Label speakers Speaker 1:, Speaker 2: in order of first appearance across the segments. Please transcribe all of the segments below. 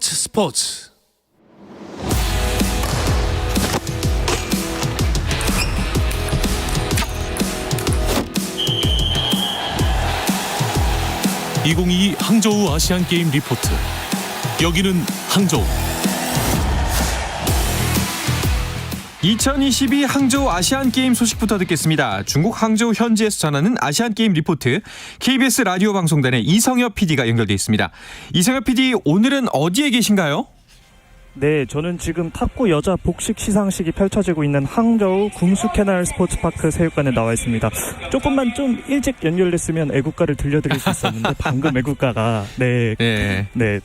Speaker 1: 스포츠. (2022) 항저우 아시안게임 리포트. 여기는 항저우.
Speaker 2: 2022 항저우 아시안게임 소식부터 듣겠습니다. 중국 항저우 현지에서 전하는 아시안게임 리포트, KBS 라디오 방송단의 이성엽 PD가 연결돼 있습니다. 이성엽 PD, 오늘은 어디에 계신가요?
Speaker 3: 네, 저는 지금 탁구 여자 복식 시상식이 펼쳐지고 있는 항저우 궁수캐날 스포츠파크 체육관에 나와 있습니다. 조금만 좀 일찍 연결됐으면 애국가를 들려드릴 수 있었는데 방금 애국가가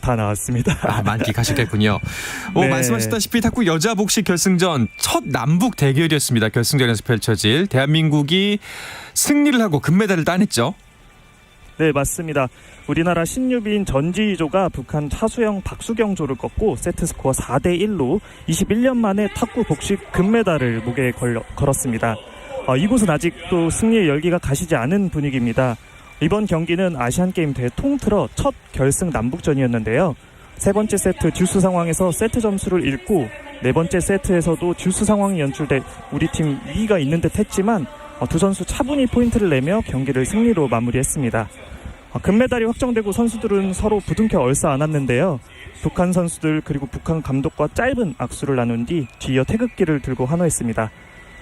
Speaker 3: 다 나왔습니다.
Speaker 2: 만끽하셨겠군요.
Speaker 3: 네.
Speaker 2: 말씀하셨다시피 탁구 여자 복식 결승전 첫 남북 대결이었습니다. 결승전에서 펼쳐질 대한민국이 승리를 하고 금메달을 따냈죠.
Speaker 3: 네, 맞습니다. 우리나라 신유빈 전지희조가 북한 차수영 박수경조를 꺾고 세트스코어 4대1로 21년 만에 탁구 복식 금메달을 목에 걸었습니다. 이곳은 아직도 승리의 열기가 가시지 않은 분위기입니다. 이번 경기는 아시안게임 대회 통틀어 첫 결승 남북전이었는데요. 세 번째 세트 듀스 상황에서 세트 점수를 잃고 네 번째 세트에서도 듀스 상황이 연출돼 우리 팀 위기가 있는 듯 했지만 두 선수 차분히 포인트를 내며 경기를 승리로 마무리했습니다. 금메달이 확정되고 선수들은 서로 부둥켜 얼싸안았는데요. 북한 선수들 그리고 북한 감독과 짧은 악수를 나눈 뒤 뒤이어 태극기를 들고 환호했습니다.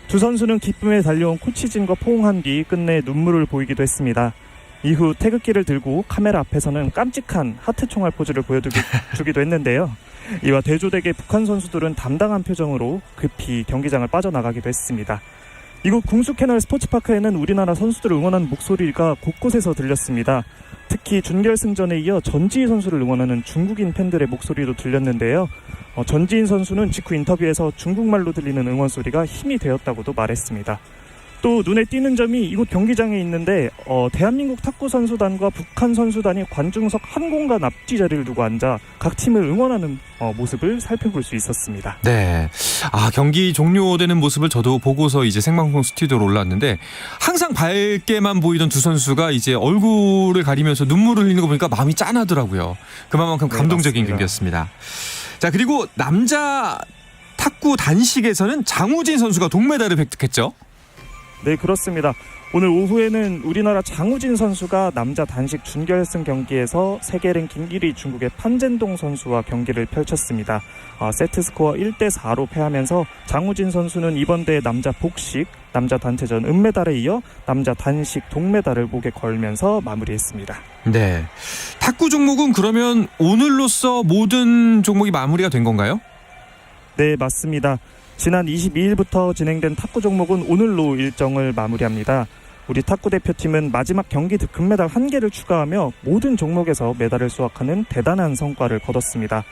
Speaker 3: 두 선수는 기쁨에 달려온 코치진과 포옹한 뒤 끝내 눈물을 보이기도 했습니다. 이후 태극기를 들고 카메라 앞에서는 깜찍한 하트 총알 포즈를 보여주기도 했는데요. 이와 대조되게 북한 선수들은 담당한 표정으로 급히 경기장을 빠져나가기도 했습니다. 이곳 궁수캐널 스포츠파크에는 우리나라 선수들을 응원하는 목소리가 곳곳에서 들렸습니다. 특히 준결승전에 이어 전지희 선수를 응원하는 중국인 팬들의 목소리도 들렸는데요. 전지희 선수는 직후 인터뷰에서 중국말로 들리는 응원 소리가 힘이 되었다고도 말했습니다. 또 눈에 띄는 점이 이곳 경기장에 있는데 대한민국 탁구 선수단과 북한 선수단이 관중석 한 공간 앞뒤 자리를 두고 앉아 각 팀을 응원하는 모습을 살펴볼 수 있었습니다.
Speaker 2: 네, 경기 종료되는 모습을 저도 보고서 이제 생방송 스튜디오로 올라왔는데 항상 밝게만 보이던 두 선수가 이제 얼굴을 가리면서 눈물을 흘리는 거 보니까 마음이 짠하더라고요. 그만큼 감동적인
Speaker 3: 맞습니다.
Speaker 2: 경기였습니다. 자, 그리고 남자 탁구 단식에서는 장우진 선수가 동메달을 획득했죠.
Speaker 3: 네, 그렇습니다. 오늘 오후에는 우리나라 장우진 선수가 남자 단식 준결승 경기에서 세계 랭킹 1위 중국의 판젠동 선수와 경기를 펼쳤습니다. 세트스코어 1대4로 패하면서 장우진 선수는 이번 대회 남자 복식, 남자 단체전 은메달에 이어 남자 단식 동메달을 목에 걸면서 마무리했습니다.
Speaker 2: 네, 탁구 종목은 그러면 오늘로써 모든 종목이 마무리가 된 건가요?
Speaker 3: 네, 맞습니다. 지난 22일부터 진행된 탁구 종목은 오늘로 일정을 마무리합니다. 우리 탁구 대표팀은 마지막 경기 금메달 1개를 추가하며 모든 종목에서 메달을 수확하는 대단한 성과를 거뒀습니다.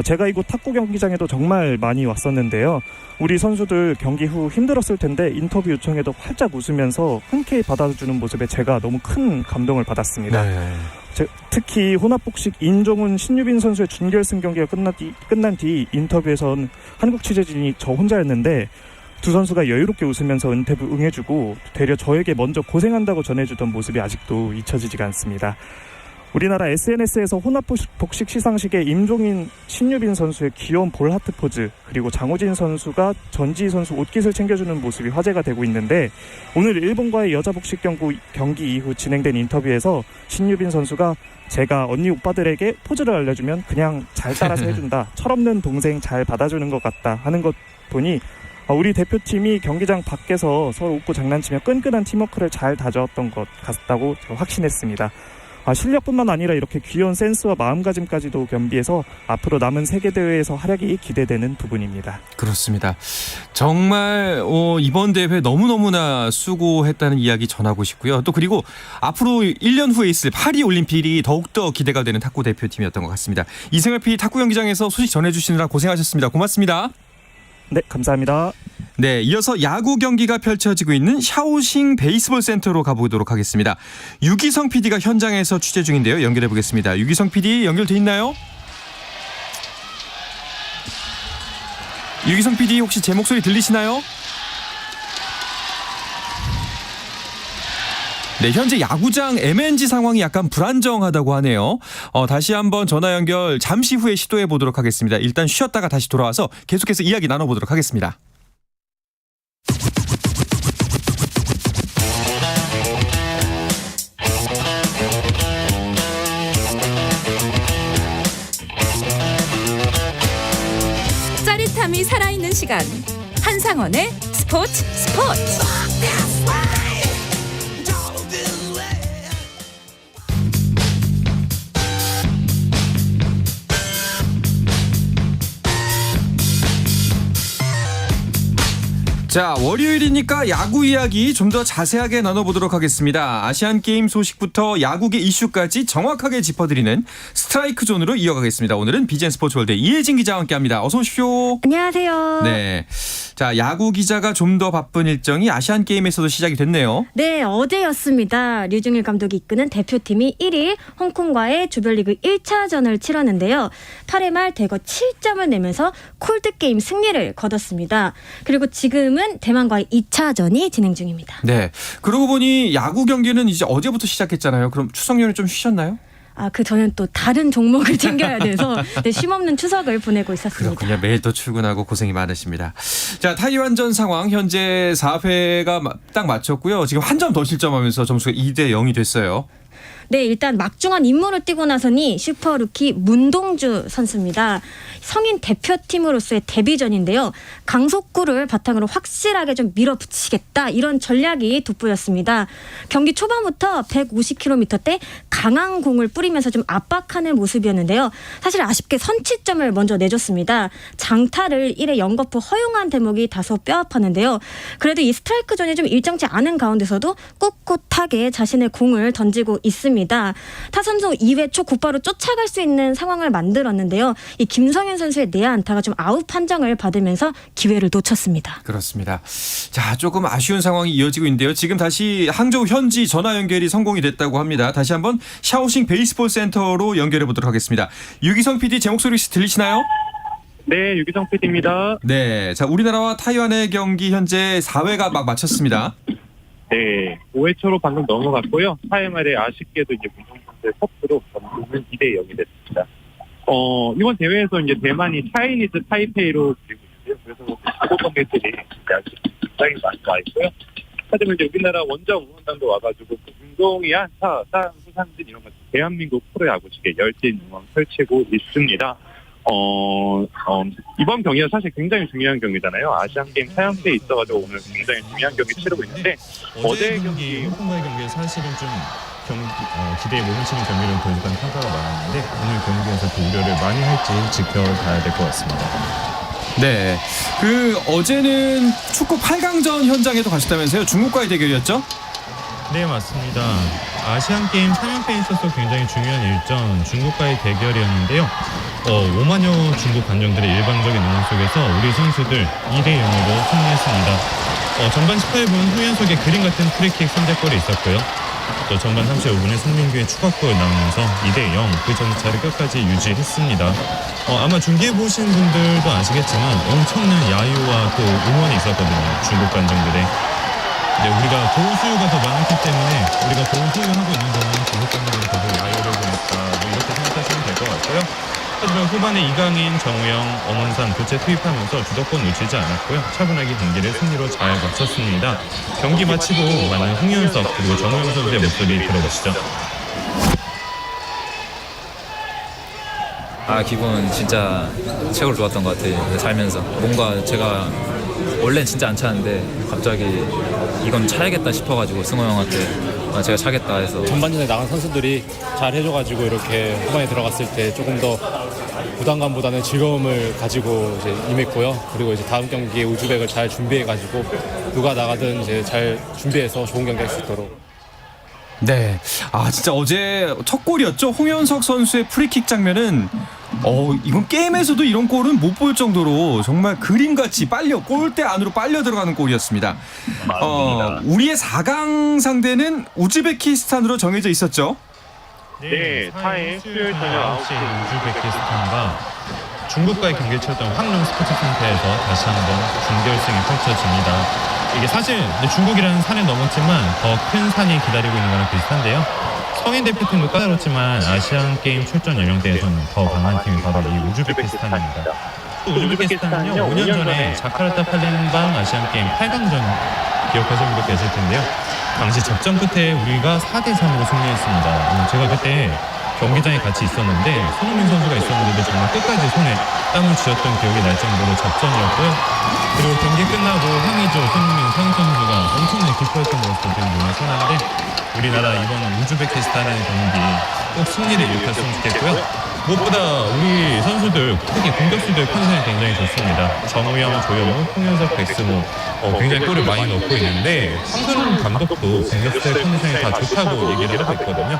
Speaker 3: 제가 이곳 탁구 경기장에도 정말 많이 왔었는데요. 우리 선수들 경기 후 힘들었을 텐데 인터뷰 요청에도 활짝 웃으면서 흔쾌히 받아주는 모습에 제가 너무 큰 감동을 받았습니다.
Speaker 2: 네.
Speaker 3: 특히 혼합복식 인종훈 신유빈 선수의 준결승 경기가 끝난 뒤 인터뷰에선 한국 취재진이 저 혼자였는데 두 선수가 여유롭게 웃으면서 인터뷰 응해주고 되려 저에게 먼저 고생한다고 전해주던 모습이 아직도 잊혀지지가 않습니다. 우리나라 SNS에서 혼합복식 시상식에 임종인 신유빈 선수의 귀여운 볼하트 포즈, 그리고 장우진 선수가 전지희 선수 옷깃을 챙겨주는 모습이 화제가 되고 있는데, 오늘 일본과의 여자 복식 경기 이후 진행된 인터뷰에서 신유빈 선수가 제가 언니 오빠들에게 포즈를 알려주면 그냥 잘 따라서 해준다, 철없는 동생 잘 받아주는 것 같다 하는 것 보니 우리 대표팀이 경기장 밖에서 서로 웃고 장난치며 끈끈한 팀워크를 잘 다져왔던 것 같다고 확신했습니다. 실력뿐만 아니라 이렇게 귀여운 센스와 마음가짐까지도 겸비해서 앞으로 남은 세계대회에서 활약이 기대되는 부분입니다.
Speaker 2: 그렇습니다. 정말 이번 대회 너무너무나 수고했다는 이야기 전하고 싶고요. 또 그리고 앞으로 1년 후에 있을 파리올림픽이 더욱더 기대가 되는 탁구 대표팀이었던 것 같습니다. 이성엽 PD 탁구 경기장에서 소식 전해주시느라 고생하셨습니다. 고맙습니다.
Speaker 3: 네, 감사합니다.
Speaker 2: 네, 이어서 야구 경기가 펼쳐지고 있는 샤오싱 베이스볼 센터로 가보도록 하겠습니다. 유기성 PD가 현장에서 취재 중인데요. 연결해 보겠습니다. 유기성 PD 연결돼 있나요? 유기성 PD 혹시 제 목소리 들리시나요? 네, 현재 야구장 MNG 상황이 약간 불안정하다고 하네요. 다시 한번 전화 연결 잠시 후에 시도해 보도록 하겠습니다. 일단 쉬었다가 다시 돌아와서 계속해서 이야기 나눠보도록 하겠습니다.
Speaker 4: 짜릿함이 살아있는 시간 한상원의 스포츠.
Speaker 2: 자, 월요일이니까 야구 이야기 좀 더 자세하게 나눠보도록 하겠습니다. 아시안게임 소식부터 야구계 이슈까지 정확하게 짚어드리는 스트라이크 존으로 이어가겠습니다. 오늘은 BGN 스포츠월드 이혜진 기자와 함께합니다. 어서 오십시오.
Speaker 5: 안녕하세요.
Speaker 2: 네, 자, 야구 기자가 좀 더 바쁜 일정이 아시안게임에서도 시작이 됐네요.
Speaker 5: 네, 어제였습니다. 류중일 감독이 이끄는 대표팀이 1일 홍콩과의 조별리그 1차전을 치렀는데요. 8회 말 대거 7점을 내면서 콜드게임 승리를 거뒀습니다. 그리고 지금은 대만과의 2차전이 진행 중입니다.
Speaker 2: 네, 그러고 보니 야구 경기는 이제 어제부터 시작했잖아요. 그럼 추석 연휴 좀 쉬셨나요?
Speaker 5: 저는 또 다른 종목을 챙겨야 돼서 네, 쉼없는 추석을 보내고 있었습니다.
Speaker 2: 그렇군요. 매일 또 출근하고 고생이 많으십니다. 자, 타이완전 상황 현재 4회가 딱 마쳤고요. 지금 한 점 더 실점하면서 점수가 2대 0이 됐어요.
Speaker 5: 네, 일단 막중한 임무를 뛰고 나서니 슈퍼루키 문동주 선수입니다. 성인 대표팀으로서의 데뷔전인데요. 강속구를 바탕으로 확실하게 좀 밀어붙이겠다 이런 전략이 돋보였습니다. 경기 초반부터 150km대 강한 공을 뿌리면서 좀 압박하는 모습이었는데요. 사실 아쉽게 선취점을 먼저 내줬습니다. 장타를 1회 연거푸 허용한 대목이 다소 뼈아팠는데요. 그래도 이 스트라이크 존이 좀 일정치 않은 가운데서도 꿋꿋하게 자신의 공을 던지고 있습니다. 타선수 2회 초 곧바로 쫓아갈 수 있는 상황을 만들었는데요. 이 김성현 선수의 내야 안타가 좀 아웃 판정을 받으면서 기회를 놓쳤습니다.
Speaker 2: 그렇습니다. 자, 조금 아쉬운 상황이 이어지고 있는데요. 지금 다시 항저우 현지 전화 연결이 성공이 됐다고 합니다. 다시 한번 샤오싱 베이스볼 센터로 연결해 보도록 하겠습니다. 유기성 PD 제 목소리 혹시 들리시나요?
Speaker 3: 네, 유기성 PD입니다.
Speaker 2: 네, 자, 우리나라와 타이완의 경기 현재 4회가 막 마쳤습니다.
Speaker 6: 네, 5회 초로 방금 넘어갔고요. 4회 말에 아쉽게도 이제 문동선수의 터프로 점수는 2대 0이 됐습니다. 이번 대회에서 이제 대만이 차이니즈 타이페이로 그리고 있는데요. 그래서 축구 관객들이 굉장히 많이 와 있고요. 하지만 이제 우리나라 원정 응원단도 와가지고 운동이야, 수상진 이런 것 대한민국 프로야구식의 열띤 응원 펼치고 있습니다. 이번 경기는 사실 굉장히 중요한 경기잖아요. 아시안게임 4연패에 있어가지고 오늘 굉장히 중요한 경기 치르고 있는데 어제 경기
Speaker 7: 홍콩과의 경기에 사실은 좀 기대에 못 미치는 경기를 보여줬다는 평가가 많았는데 오늘 경기에서 그 우려를 많이 할지 지켜봐야 될 것 같습니다.
Speaker 2: 네, 어제는 축구 8강전 현장에도 가셨다면서요? 중국과의 대결이었죠?
Speaker 7: 네, 맞습니다. 아시안게임 3연패에 있어서 굉장히 중요한 일정 중국과의 대결이었는데요. 5만여 중국 관중들의 일방적인 응원 속에서 우리 선수들 2대 0으로 승리했습니다. 전반 18분 후연석의 그림 같은 프리킥 선제골이 있었고요. 또 전반 35분에 송민규의 추가골 나오면서 2대 0 그 점차를 끝까지 유지했습니다. 아마 중계해 보신 분들도 아시겠지만 엄청난 야유와 또 응원이 있었거든요. 중국 관중들의. 네, 우리가 고온 수요가 더 많았기 때문에 우리가 고온 수요하고 있는 동안 중국 관중들이 더 야유를 보냈다. 이렇게 생각하시면 될 것 같고요. 하지만 후반에 이강인, 정우영, 엄원산 교체 투입하면서 주도권 놓치지 않았고요. 차분하게 경기를 승리로 잘 마쳤습니다. 경기 마치고 많은 홍윤석 그리고 정우영 선수의 목소리 들어보시죠.
Speaker 8: 기분 진짜 최고로 좋았던 것 같아요. 살면서 뭔가 제가 원래는 진짜 안 차는데 갑자기 이건 차야겠다 싶어가지고 승호 형한테 제가 차겠다 해서
Speaker 9: 전반전에 나간 선수들이 잘 해줘가지고 이렇게 후반에 들어갔을 때 조금 더 부담감보다는 즐거움을 가지고 이제 임했고요. 그리고 이제 다음 경기에 우즈벡을 잘 준비해가지고 누가 나가든 이제 잘 준비해서 좋은 경기 할 수 있도록.
Speaker 2: 네, 진짜 어제 첫 골이었죠. 홍현석 선수의 프리킥 장면은 이건 게임에서도 이런 골은 못 볼 정도로 정말 그림같이 골대 안으로 빨려 들어가는 골이었습니다. 우리의 4강 상대는 우즈베키스탄으로 정해져 있었죠.
Speaker 6: 네, 4일 수요일 저녁 9시
Speaker 7: 우즈베키스탄과 중국과의 경기를 치렀던 황룡 스포츠 센터에서 다시 한번 준결승이 펼쳐집니다. 이게 사실 중국이라는 산을 넘었지만 더 큰 산이 기다리고 있는 거랑 비슷한데요. 성인 대표팀도 까다롭지만 아시안 게임 출전 연령대에서는 더 강한 팀이 바로 이 우즈베키스탄입니다. 또 우즈베키스탄은요 5년 전에 자카르타 팔렘방 아시안 게임 8강전 기억하시는 분도 계실 텐데요. 당시 접전 끝에 우리가 4대3으로 승리했습니다. 제가 그때 경기장에 같이 있었는데 손흥민 선수가 있었는데도 정말 끝까지 손에 땀을 쥐었던 기억이 날 정도로 접전이었고요. 그리고 경기 끝나고 황의조, 손흥민, 황 선수가 엄청나게 기뻐했던 모습도 지금 눈에 선한데 우리나라 이번 우즈베키스탄의 경기 꼭 승리를 일으켰으면 좋겠고요. 무엇보다 우리 선수들 특히 공격수들 컨디션이 굉장히 좋습니다. 정우영, 조영우, 홍현석, 백승호 굉장히 골을 많이 넣고 있는데 황선홍 감독도 공격수들 컨디션이 다 좋다고 얘기를 하고 있거든요.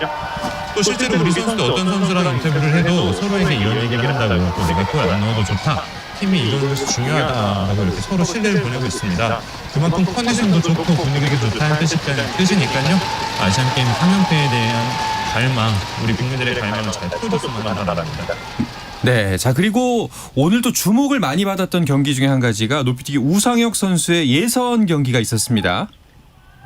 Speaker 7: 또 실제로 우리 선수도 어떤 선수랑 인터뷰를 해도 서로에게 이런 얘기를 한다고요. 또 내가 골 안 넣어도 좋다. 팀이 이런 것이 중요하다라고 이렇게 서로 신뢰를 보내고 있습니다. 그만큼 컨디션도 좋고 분위기도 좋다는 뜻이니까요. 아시안게임 3연패에 대한 갈망, 우리 국민들의 갈망을 잘 풀어줬으면 하는 바랍니다.
Speaker 2: 네, 자 그리고 오늘도 주목을 많이 받았던 경기 중에 한 가지가 높이뛰기 우상혁 선수의 예선 경기가 있었습니다.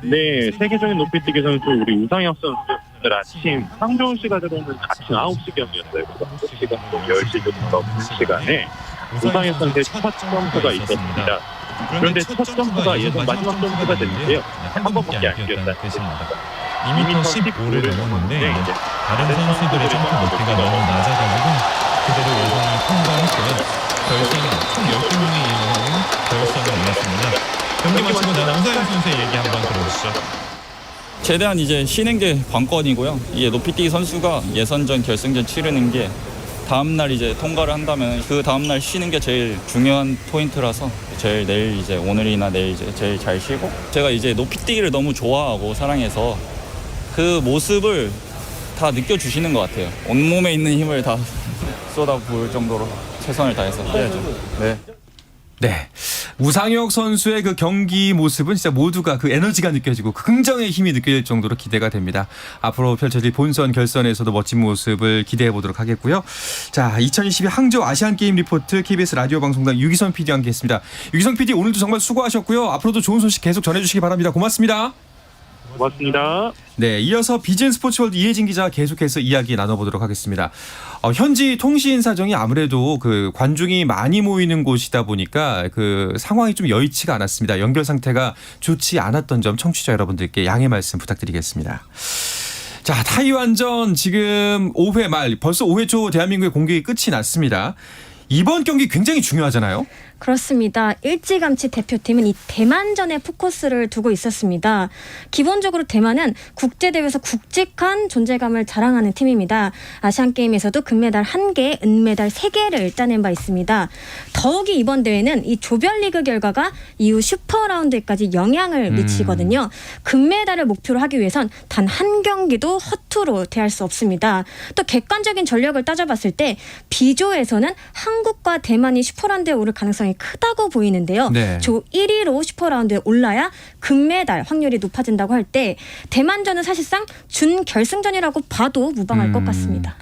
Speaker 6: 네, 세계적인 높이뛰기 선수 우리 우상혁 선수 오늘 아침 황정우 씨가 들어오는 아침 9시 경기였어요. 한국 시간 10시 정도 시간에 우상혁 선수의 첫 점프가 있었습니다. 그런데 첫 점프가 예선 마지막 점프가 됐는데요. 한 번밖에 안 뛰었다는 뜻입니다.
Speaker 7: 2m 15를 넘었는데 다른 선수들의 점프 높이가 너무 낮아가지고 그대로 예선을 통과했고요. 결승 총 12명이 이용하는 결선을 올랐습니다. 경기 마치고 난 우상혁 선수의 얘기 한번 들어보시죠.
Speaker 10: 최대한 이제 쉬는 게 관건이고요. 이게 높이뛰기 선수가 예선전, 결승전 치르는 게 다음날 이제 통과를 한다면 그 다음날 쉬는 게 제일 중요한 포인트라서 제일 내일 이제 오늘이나 내일 이제 제일 잘 쉬고 제가 이제 높이뛰기를 너무 좋아하고 사랑해서 그 모습을 다 느껴주시는 것 같아요. 온몸에 있는 힘을 다 쏟아부을 정도로 최선을 다해서 해야죠. 네.
Speaker 2: 네. 우상혁 선수의 그 경기 모습은 진짜 모두가 그 에너지가 느껴지고 그 긍정의 힘이 느껴질 정도로 기대가 됩니다. 앞으로 펼쳐질 본선 결선에서도 멋진 모습을 기대해 보도록 하겠고요. 자, 2022 항저우 아시안게임 리포트 KBS 라디오 방송당 유기선 PD와 함께했습니다. 유기선 PD 오늘도 정말 수고하셨고요. 앞으로도 좋은 소식 계속 전해주시기 바랍니다. 고맙습니다.
Speaker 6: 고맙습니다.
Speaker 2: 네, 이어서 비진 스포츠월드 이혜진 기자 계속해서 이야기 나눠보도록 하겠습니다. 현지 통신 사정이 아무래도 그 관중이 많이 모이는 곳이다 보니까 그 상황이 좀 여의치가 않았습니다. 연결 상태가 좋지 않았던 점 청취자 여러분들께 양해 말씀 부탁드리겠습니다. 자, 타이완전 지금 5회 말 벌써 5회 초 대한민국의 공격이 끝이 났습니다. 이번 경기 굉장히 중요하잖아요.
Speaker 5: 그렇습니다. 일찌감치 대표팀은 이 대만전에 포커스를 두고 있었습니다. 기본적으로 대만은 국제대회에서 굵직한 존재감을 자랑하는 팀입니다. 아시안게임에서도 금메달 1개, 은메달 3개를 따낸 바 있습니다. 더욱이 이번 대회는 이 조별리그 결과가 이후 슈퍼라운드에까지 영향을 미치거든요. 금메달을 목표로 하기 위해선 단 한 경기도 허투루 대할 수 없습니다. 또 객관적인 전력을 따져봤을 때 B조에서는 한국과 대만이 슈퍼라운드에 오를 가능성이 크다고 보이는데요.
Speaker 2: 네.
Speaker 5: 조 1위로 슈퍼라운드에 올라야 금메달 확률이 높아진다고 할 때 대만전은 사실상 준결승전이라고 봐도 무방할 것 같습니다.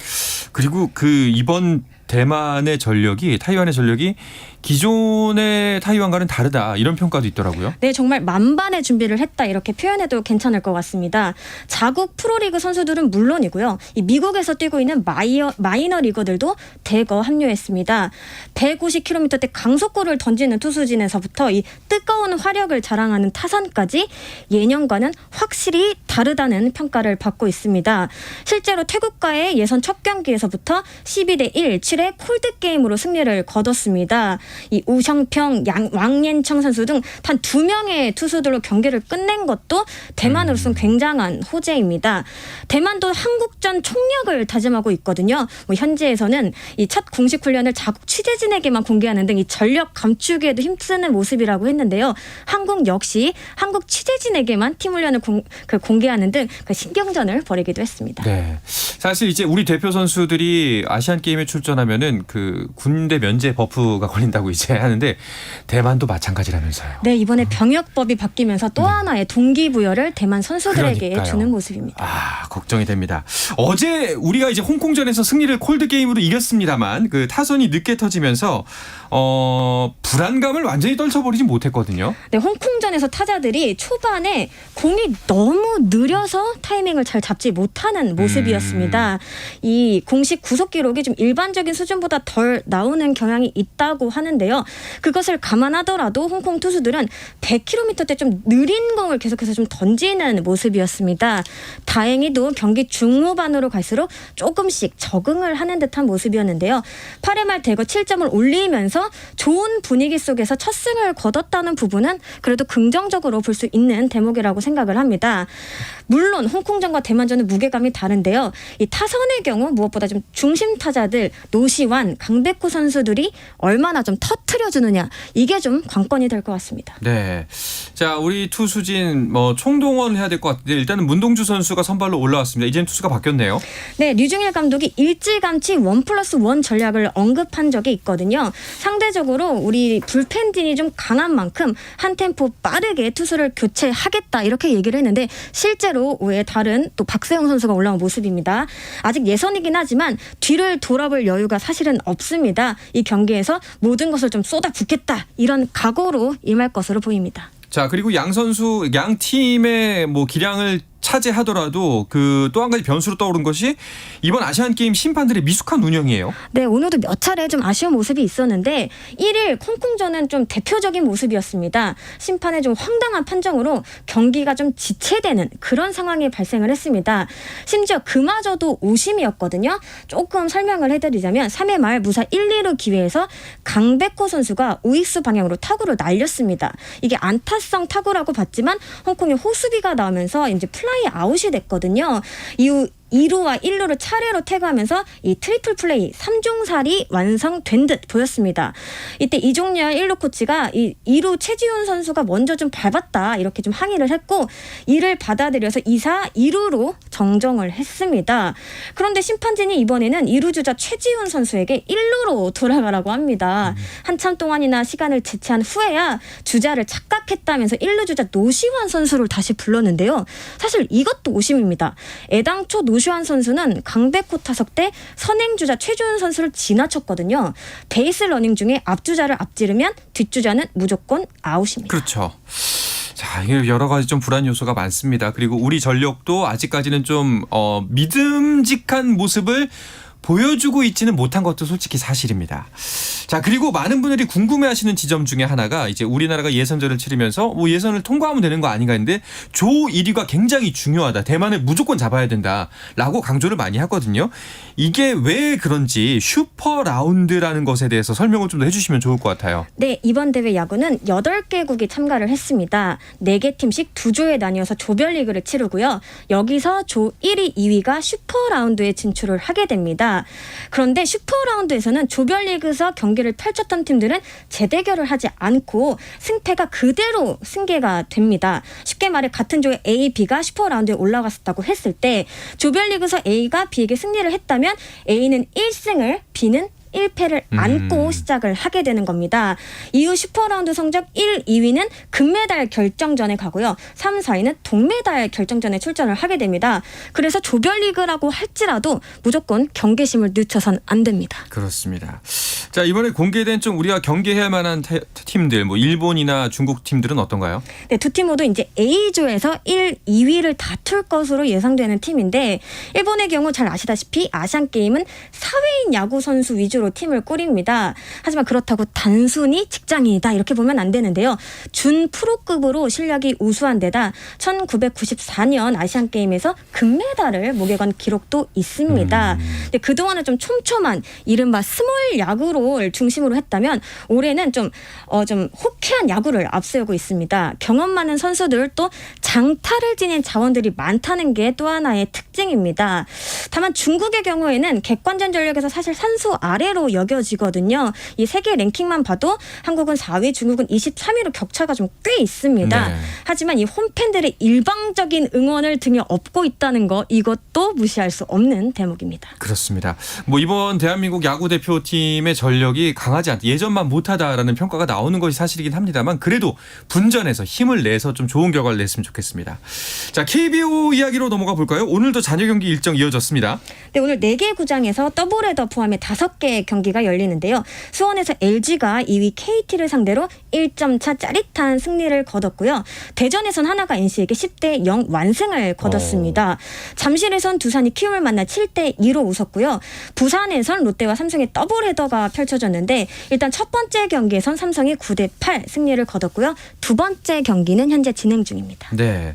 Speaker 2: 그리고 그 이번 대만의 전력이 타이완의 전력이 기존의 타이완과는 다르다 이런 평가도 있더라고요.
Speaker 5: 네, 정말 만반의 준비를 했다 이렇게 표현해도 괜찮을 것 같습니다. 자국 프로리그 선수들은 물론이고요. 이 미국에서 뛰고 있는 마이너 리거들도 대거 합류했습니다. 150km대 강속구를 던지는 투수진에서부터 이 뜨거운 화력을 자랑하는 타선까지 예년과는 확실히 다르다는 평가를 받고 있습니다. 실제로 태국과의 예선 첫 경기에서부터 12대1 7회 콜드게임으로 승리를 거뒀습니다. 이 우성평, 왕옌청 선수 등 단 2명의 투수들로 경기를 끝낸 것도 대만으로서는 굉장한 호재입니다. 대만도 한국전 총력을 다짐하고 있거든요. 현지에서는 이 첫 공식 훈련을 자국 취재진에게만 공개하는 등 이 전력 감추기에도 힘쓰는 모습이라고 했는데요. 한국 역시 한국 취재진에게만 팀 훈련을 공개하는 등 그 신경전을 벌이기도 했습니다.
Speaker 2: 네, 사실 이제 우리 대표 선수들이 아시안 게임에 출전하면은 그 군대 면제 버프가 걸린다고 된다고 이제 하는데 대만도 마찬가지라면서요.
Speaker 5: 네, 이번에 병역법이 바뀌면서 또 하나의 동기부여를 대만 선수들에게
Speaker 2: 그러니까요.
Speaker 5: 주는 모습입니다.
Speaker 2: 아, 걱정이 됩니다. 어제 우리가 이제 홍콩전에서 승리를 콜드 게임으로 이겼습니다만 그 타선이 늦게 터지면서 불안감을 완전히 떨쳐버리지 못했거든요.
Speaker 5: 네, 홍콩전에서 타자들이 초반에 공이 너무 느려서 타이밍을 잘 잡지 못하는 모습이었습니다. 이 공식 구속 기록이 좀 일반적인 수준보다 덜 나오는 경향이 있다고 하는데요. 그것을 감안하더라도 홍콩 투수들은 100km대 좀 느린 공을 계속해서 좀 던지는 모습이었습니다. 다행히도 경기 중후반으로 갈수록 조금씩 적응을 하는 듯한 모습이었는데요. 8회 말 대거 7점을 올리면서 좋은 분위기 속에서 첫 승을 거뒀다는 부분은 그래도 긍정적으로 볼 수 있는 대목이라고 생각을 합니다. 물론 홍콩전과 대만전은 무게감이 다른데요. 이 타선의 경우 무엇보다 좀 중심 타자들 노시환, 강백호 선수들이 얼마나 좀 터트려주느냐 이게 좀 관건이 될 것 같습니다.
Speaker 2: 네, 자 우리 투수진 총동원 해야 될 것 같은데 일단은 문동주 선수가 선발로 올라왔습니다. 이제는 투수가 바뀌었네요.
Speaker 5: 네, 류중일 감독이 일찌감치 1+1 전략을 언급한 적이 있거든요. 상대적으로 우리 불펜진이 좀 강한 만큼 한 템포 빠르게 투수를 교체하겠다 이렇게 얘기를 했는데 실제로 외에 다른 또 박세웅 선수가 올라온 모습입니다. 아직 예선이긴 하지만 뒤를 돌아볼 여유가 사실은 없습니다. 이 경기에서 모든 것을 좀 쏟아붓겠다 이런 각오로 임할 것으로 보입니다.
Speaker 2: 자 그리고 양 선수 양 팀의 기량을 차지하더라도 그 또 한 가지 변수로 떠오른 것이 이번 아시안 게임 심판들의 미숙한 운영이에요.
Speaker 5: 네, 오늘도 몇 차례 좀 아쉬운 모습이 있었는데 1일 홍콩전은 좀 대표적인 모습이었습니다. 심판의 좀 황당한 판정으로 경기가 좀 지체되는 그런 상황이 발생을 했습니다. 심지어 그마저도 오심이었거든요. 조금 설명을 해드리자면 3회 말 무사 1, 2루 기회에서 강백호 선수가 우익수 방향으로 타구를 날렸습니다. 이게 안타성 타구라고 봤지만 홍콩의 호수비가 나오면서 이제 플라이 아웃이 됐거든요. 이후 2루와 1루를 차례로 태그하면서 이 트리플 플레이 3중살이 완성된 듯 보였습니다. 이때 이종렬 1루 코치가 이 2루 최지훈 선수가 먼저 좀 밟았다 이렇게 좀 항의를 했고 이를 받아들여서 2사 2루로 정정을 했습니다. 그런데 심판진이 이번에는 2루 주자 최지훈 선수에게 1루로 돌아가라고 합니다. 한참 동안이나 시간을 제치한 후에야 주자를 착각했다면서 1루 주자 노시환 선수를 다시 불렀는데요. 사실 이것도 오심입니다. 애당초 노시환 선수는 강백호 타석 때 선행주자 최주훈 선수를 지나쳤거든요. 베이스 러닝 중에 앞주자를 앞지르면 뒷주자는 무조건 아웃입니다.
Speaker 2: 그렇죠. 자, 이게 여러 가지 좀 불안 요소가 많습니다. 그리고 우리 전력도 아직까지는 좀 믿음직한 모습을 보여주고 있지는 못한 것도 솔직히 사실입니다. 자, 그리고 많은 분들이 궁금해하시는 지점 중에 하나가 이제 우리나라가 예선전을 치르면서 예선을 통과하면 되는 거 아닌가 했는데 조 1위가 굉장히 중요하다. 대만을 무조건 잡아야 된다라고 강조를 많이 하거든요. 이게 왜 그런지 슈퍼 라운드라는 것에 대해서 설명을 좀 더 해주시면 좋을 것 같아요.
Speaker 5: 네, 이번 대회 야구는 8개국이 참가를 했습니다. 4개 팀씩 2조에 나뉘어서 조별리그를 치르고요. 여기서 조 1위, 2위가 슈퍼 라운드에 진출을 하게 됩니다. 그런데 슈퍼 라운드에서는 조별리그에서 경기를 펼쳤던 팀들은 재대결을 하지 않고 승패가 그대로 승계가 됩니다. 쉽게 말해 같은 조의 A, B가 슈퍼 라운드에 올라갔다고 했을 때 조별리그에서 A가 B에게 승리를 했다면 A는 1승을 B는 1패를 안고 시작을 하게 되는 겁니다. 이후 슈퍼라운드 성적 1, 2위는 금메달 결정전에 가고요. 3, 4위는 동메달 결정전에 출전을 하게 됩니다. 그래서 조별리그라고 할지라도 무조건 경계심을 늦춰선 안 됩니다.
Speaker 2: 그렇습니다. 자, 이번에 공개된 좀 우리가 경계해야 만한 팀들, 일본이나 중국 팀들은 어떤가요?
Speaker 5: 네, 두 팀 모두 이제 A조에서 1, 2위를 다툴 것으로 예상되는 팀인데 일본의 경우 잘 아시다시피 아시안게임은 사회인 야구 선수 위주로 팀을 꾸립니다. 하지만 그렇다고 단순히 직장인이다 이렇게 보면 안 되는데요. 준 프로급으로 실력이 우수한 데다 1994년 아시안게임에서 금메달을 목에 건 기록도 있습니다. 근데 그동안은 좀 촘촘한 이른바 스몰 야구를 중심으로 했다면 올해는 좀 호쾌한 야구를 앞세우고 있습니다. 경험 많은 선수들 또 장타를 지닌 자원들이 많다는 게 또 하나의 특징 특징입니다. 다만 중국의 경우에는 객관전 전력에서 사실 산수 아래로 여겨지거든요. 이 세계 랭킹만 봐도 한국은 4위, 중국은 23위로 격차가 좀 꽤 있습니다.
Speaker 2: 네.
Speaker 5: 하지만 이 홈팬들의 일방적인 응원을 등에 업고 있다는 거 이것도 무시할 수 없는 대목입니다.
Speaker 2: 그렇습니다. 뭐 이번 대한민국 야구 대표팀의 전력이 강하지 않다, 예전만 못하다라는 평가가 나오는 것이 사실이긴 합니다만 그래도 분전해서 힘을 내서 좀 좋은 결과를 냈으면 좋겠습니다. 자, KBO 이야기로 넘어가 볼까요? 오늘도 잔여 경기 일정 이어졌습니다.
Speaker 5: 네, 오늘 4개 구장에서 더블헤더 포함해 5개 경기가 열리는데요. 수원에서 LG가 2위 KT를 상대로 1점 차 짜릿한 승리를 거뒀고요. 대전에선 하나가 NC에게 10대 0 완승을 거뒀습니다. 잠실에선 두산이 키움을 만나 7대 2로 웃었고요. 부산에선 롯데와 삼성의 더블헤더가 펼쳐졌는데 일단 첫 번째 경기에선 삼성이 9대 8 승리를 거뒀고요. 두 번째 경기는 현재 진행 중입니다.
Speaker 2: 네.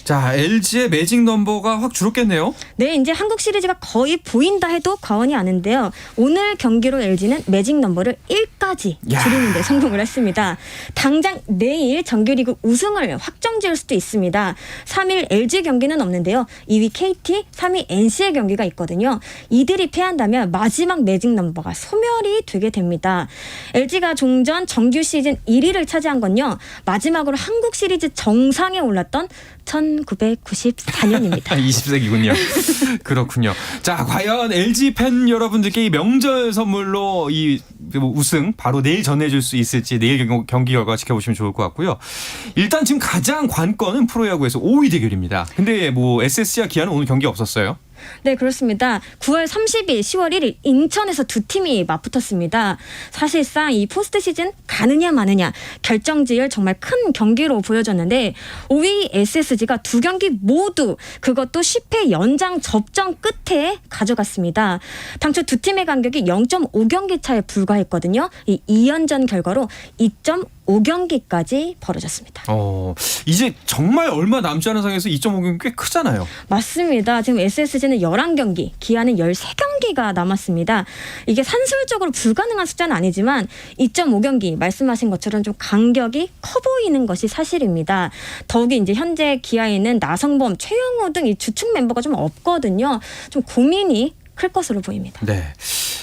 Speaker 2: 자, LG의 매직 넘버가 확 줄었겠네요.
Speaker 5: 네, 이제 한국 시리즈가 거의 보인다 해도 과언이 아닌데요. 오늘 경기로 LG는 매직 넘버를 1까지 줄이는 데 성공을 했습니다. 당장 내일 정규리그 우승을 확정지을 수도 있습니다. 3일 LG 경기는 없는데요. 2위 KT, 3위 NC의 경기가 있거든요. 이들이 패한다면 마지막 매직 넘버가 소멸이 되게 됩니다. LG가 종전 정규 시즌 1위를 차지한 건요. 마지막으로 한국 시리즈 정상에 올랐던 1994년입니다.
Speaker 2: 20세기군요. 그렇군요. 자, 과연 LG 팬 여러분들께 이 명절 선물로 이 우승 바로 내일 전해줄 수 있을지 내일 경기 결과 지켜보시면 좋을 것 같고요. 일단 지금 가장 관건은 프로야구에서 5위 대결입니다. 근데 뭐 SSG와 기아는 오늘 경기 없었어요.
Speaker 5: 네, 그렇습니다. 9월 30일, 10월 1일 인천에서 두 팀이 맞붙었습니다. 사실상 이 포스트 시즌 가느냐 마느냐 결정지을 정말 큰 경기로 보여졌는데 5위 SSG가 두 경기 모두 그것도 10회 연장 접전 끝에 가져갔습니다. 당초 두 팀의 간격이 0.5경기 차에 불과했거든요. 이 2연전 결과로 2.5경기까지 벌어졌습니다.
Speaker 2: 이제 정말 얼마 남지 않은 상황에서 2.5경기 꽤 크잖아요.
Speaker 5: 맞습니다. 지금 SSG는 11경기, 기아는 13경기가 남았습니다. 이게 산술적으로 불가능한 숫자는 아니지만 2.5경기 말씀하신 것처럼 좀 간격이 커 보이는 것이 사실입니다. 더욱이 이제 현재 기아에는 나성범, 최영우 등 이 주축 멤버가 좀 없거든요. 좀 고민이 클 것으로 보입니다.
Speaker 2: 네.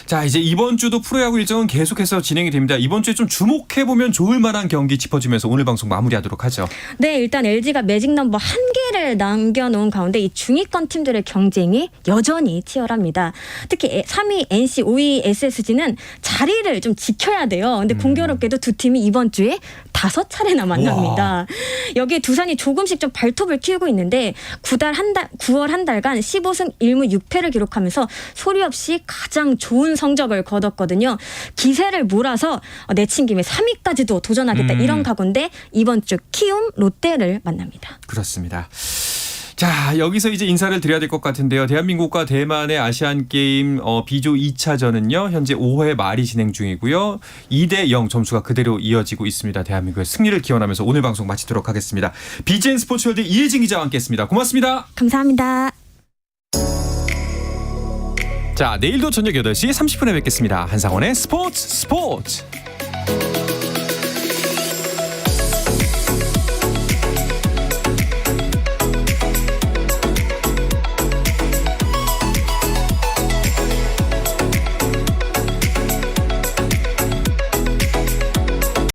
Speaker 2: 자, 이제 이번 주도 프로야구 일정은 계속해서 진행이 됩니다. 이번 주에 좀 주목해보면 좋을 만한 경기 짚어주면서 오늘 방송 마무리하도록 하죠.
Speaker 5: 네, 일단 LG가 매직 넘버 1개를 남겨놓은 가운데 이 중위권 팀들의 경쟁이 여전히 치열합니다. 특히 3위 NC, 5위 SSG는 자리를 좀 지켜야 돼요. 근데 공교롭게도 두 팀이 이번 주에 5차례나 만납니다. 여기에 두산이 조금씩 좀 발톱을 키우고 있는데 9월 한 달간 15승 1무 6패를 기록하면서 소리 없이 가장 좋은 성적을 거뒀거든요. 기세를 몰아서 내친 김에 3위까지도 도전하겠다 이런 각오인데 이번 주 키움 롯데를 만납니다.
Speaker 2: 그렇습니다. 자, 여기서 이제 인사를 드려야 될 것 같은데요. 대한민국과 대만의 아시안게임 B조 2차전은요. 현재 5회 말이 진행 중이고요. 2대 0 점수가 그대로 이어지고 있습니다. 대한민국의 승리를 기원하면서 오늘 방송 마치도록 하겠습니다. BGN 스포츠월드 이혜진 기자와 함께했습니다. 고맙습니다.
Speaker 5: 감사합니다.
Speaker 2: 자, 내일도 저녁 8시 30분에 뵙겠습니다. 한상원의 스포츠.